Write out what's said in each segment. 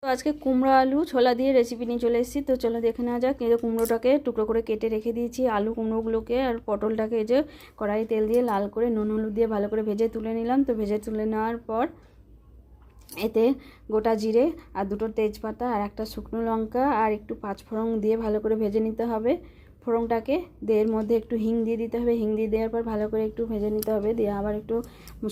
তো আজকে কুমড়ো আলু ছোলা দিয়ে রেসিপি নিয়ে চলে এসেছি। তো চলো দেখে নেওয়া যাক। এই যে কুমড়োটাকে টুকরো করে কেটে রেখে দিয়েছি, আলু কুমড়োগুলোকে আর পটলটাকে এই যে কড়াই তেল দিয়ে লাল করে নুন হলুদ দিয়ে ভালো করে ভেজে তুলে নিলাম। তো ভেজে তুলে নেওয়ার পর এতে গোটা জিরে আর দুটো তেজপাতা আর একটা শুকনো লঙ্কা আর একটু পাঁচফোড়ন দিয়ে ভালো করে ভেজে নিতে হবে। ফোড়নটাকে দিয়ে এর মধ্যে একটু হিং দিয়ে দিতে হবে। হিং দিয়ে দেওয়ার পর ভালো করে একটু ভেজে নিতে হবে, দিয়ে আবার একটু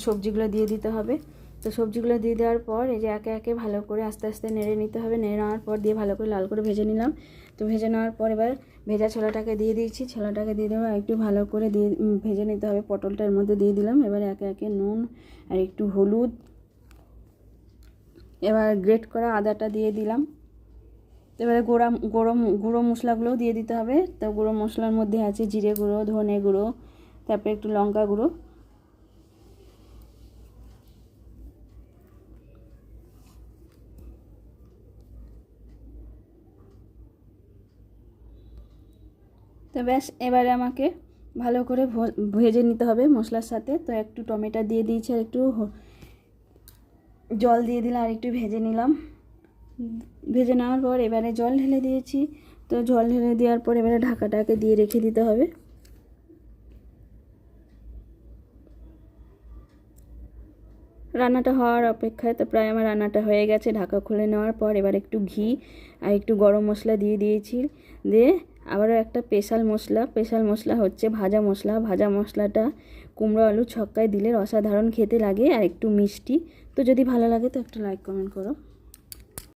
সবজিগুলো দিয়ে দিতে হবে। তো সবজিগুলো দিয়ে দেওয়ার পর এই যে একে একে ভালো করে আস্তে আস্তে নেড়ে নিতে হবে। নেড়ে নেওয়ার পর দিয়ে ভালো করে লাল করে ভেজে নিলাম। তো ভেজে নেওয়ার পর এবার ভেজা ছোলাটাকে দিয়ে দিয়েছি। ছোলাটাকে দিয়ে দেওয়া একটু ভালো করে দিয়ে ভেজে নিতে হবে। পটলটা এর মধ্যে দিয়ে দিলাম। এবার একে একে নুন আর একটু হলুদ, এবার গ্রেট করা আদাটা দিয়ে দিলাম। এবারে গুঁড়ো মশলাগুলোও দিয়ে দিতে হবে। তো গুঁড়ো মশলার মধ্যে আছে জিরে গুঁড়ো, ধনে গুঁড়ো, তারপরে একটু লঙ্কা গুঁড়ো। তো ব্যাস, এবারে আমাকে ভালো করে ভেজে নিতে হবে মশলার সাথে। তো একটু টমেটো দিয়ে দিয়েছি আর একটু জল দিয়ে দিলাম আর একটু ভেজে নিলাম। ভেজে নেওয়ার পর এবারে জল ঢেলে দিয়েছি। তো জল ঢেলে দেওয়ার পর এবারে ঢাকাটাকে দিয়ে রেখে দিতে হবে। রান্নাটা হওয়ার অপেক্ষায় তো প্রায় আমার রান্নাটা হয়ে গেছে। ঢাকা খুলে নেওয়ার পর এবার একটু ঘি আর একটু গরম মশলা দিয়ে দিয়েছি। দিয়ে আবারও একটা স্পেশাল মশলা হচ্ছে ভাজা মশলা। ভাজা মশলাটা কুমড়ো আলু ছক্কায় দিলে অসাধারণ খেতে লাগে আর একটু মিষ্টি। তো যদি ভালো লাগে তো একটা লাইক কমেন্ট করো।